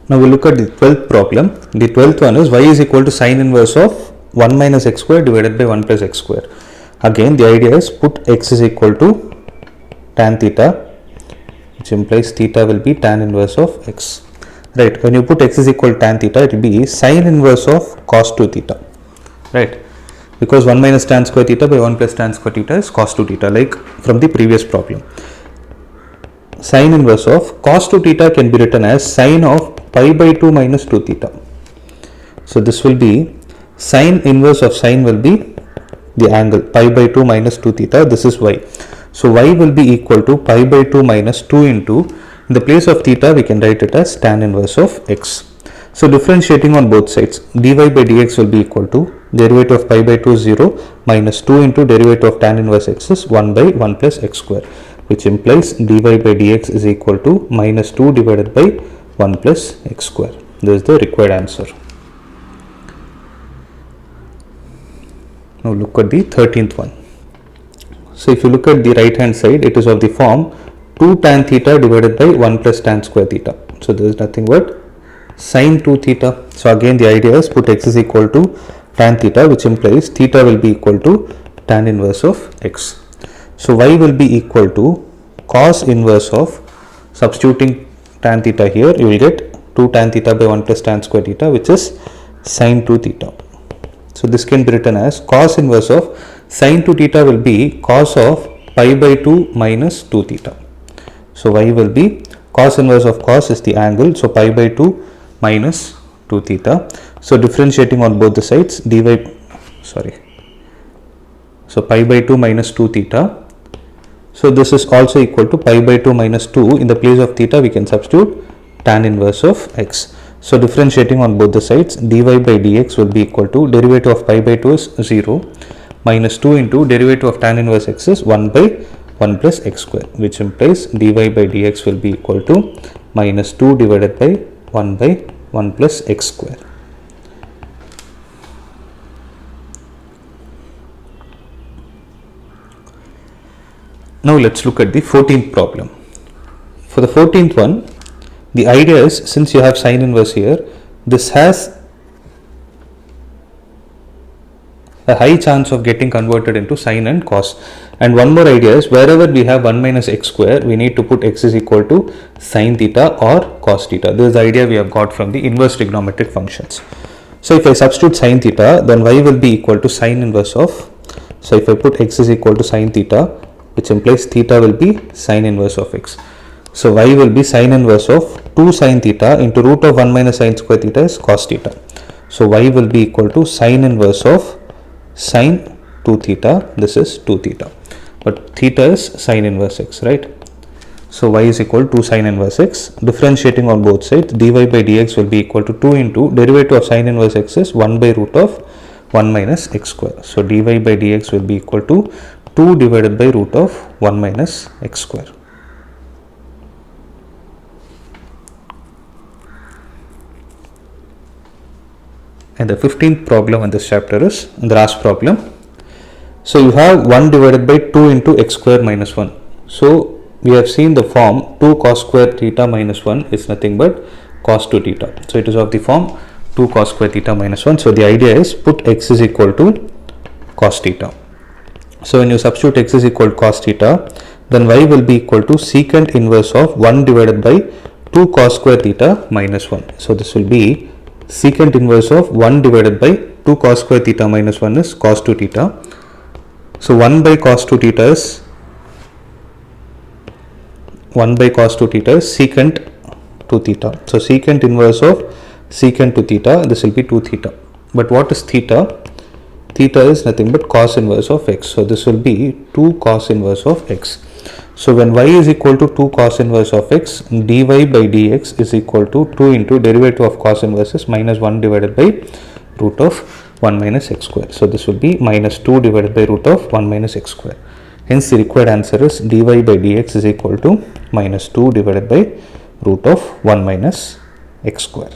Now we look at the 12th problem. The 12th one is y is equal to sine inverse of 1 minus x square divided by 1 plus x square. Again the idea is put x is equal to tan theta, which implies theta will be tan inverse of x. Right, when you put x is equal to tan theta, it will be sine inverse of cos 2 theta. Right, because 1 minus tan square theta by 1 plus tan square theta is cos 2 theta, like from the previous problem. Sine inverse of cos 2 theta can be written as sine of pi by 2 minus 2 theta. So this will be sine inverse of sine will be the angle pi by 2 minus 2 theta. This is y. So y will be equal to pi by 2 minus 2 into, in the place of theta we can write it as tan inverse of x. So differentiating on both sides, dy by dx will be equal to derivative of pi by 2 is 0 minus 2 into derivative of tan inverse x is 1 by 1 plus x square, which implies dy by dx is equal to minus 2 divided by 1 plus x square. This is the required answer. Now look at the 13th one. So if you look at the right hand side, it is of the form 2 tan theta divided by 1 plus tan square theta. So there is nothing but sine 2 theta. So again the idea is put x is equal to tan theta, which implies theta will be equal to tan inverse of x. So y will be equal to cos inverse of, substituting tan theta here, you will get 2 tan theta by 1 plus tan square theta, which is sine 2 theta. So this can be written as cos inverse of sine 2 theta will be cos of pi by 2 minus 2 theta. So y will be cos inverse of cos is the angle, so pi by 2 minus 2 theta. So differentiating on both the sides, so pi by 2 minus 2 theta. So this is also equal to pi by 2 minus 2. In the place of theta we can substitute tan inverse of x. So differentiating on both the sides, dy by dx will be equal to derivative of pi by 2 is 0 minus 2 into derivative of tan inverse x is 1 by 1 plus x square, which implies dy by dx will be equal to minus 2 divided by 1 by 1 plus x square. Now let's look at the 14th problem. For the 14th one, the idea is, since you have sine inverse here, this has a high chance of getting converted into sine and cos. And one more idea is, wherever we have 1 minus x square, we need to put x is equal to sine theta or cos theta. This is the idea we have got from the inverse trigonometric functions. So if I substitute sine theta, then y will be equal to sine inverse of, so if I put x is equal to sine theta, which implies theta will be sine inverse of x. So y will be sine inverse of 2 sine theta into root of 1 minus sine square theta is cos theta. So y will be equal to sine inverse of sine 2 theta, this is 2 theta, but theta is sine inverse x, right? So y is equal to sine inverse x. Differentiating on both sides, dy by dx will be equal to 2 into derivative of sine inverse x is 1 by root of 1 minus x square. So dy by dx will be equal to 2 divided by root of 1 minus x square. And the 15th problem in this chapter is the last problem. So you have 1 divided by 2 into x square minus 1. So we have seen the form 2 cos square theta minus 1 is nothing but cos 2 theta. So it is of the form 2 cos square theta minus 1. So the idea is put x is equal to cos theta. So when you substitute x is equal to cos theta, then y will be equal to secant inverse of 1 divided by 2 cos square theta minus 1. So this will be secant inverse of 1 divided by 2 cos square theta minus 1 is cos 2 theta. So 1 by cos 2 theta is secant 2 theta. So secant inverse of secant 2 theta, this will be 2 theta. But what is theta? Theta is nothing but cos inverse of x. So this will be 2 cos inverse of x. So when y is equal to 2 cos inverse of x, dy by dx is equal to 2 into derivative of cos inverse is minus 1 divided by root of 1 minus x square. So this will be minus 2 divided by root of 1 minus x square. Hence the required answer is dy by dx is equal to minus 2 divided by root of 1 minus x square.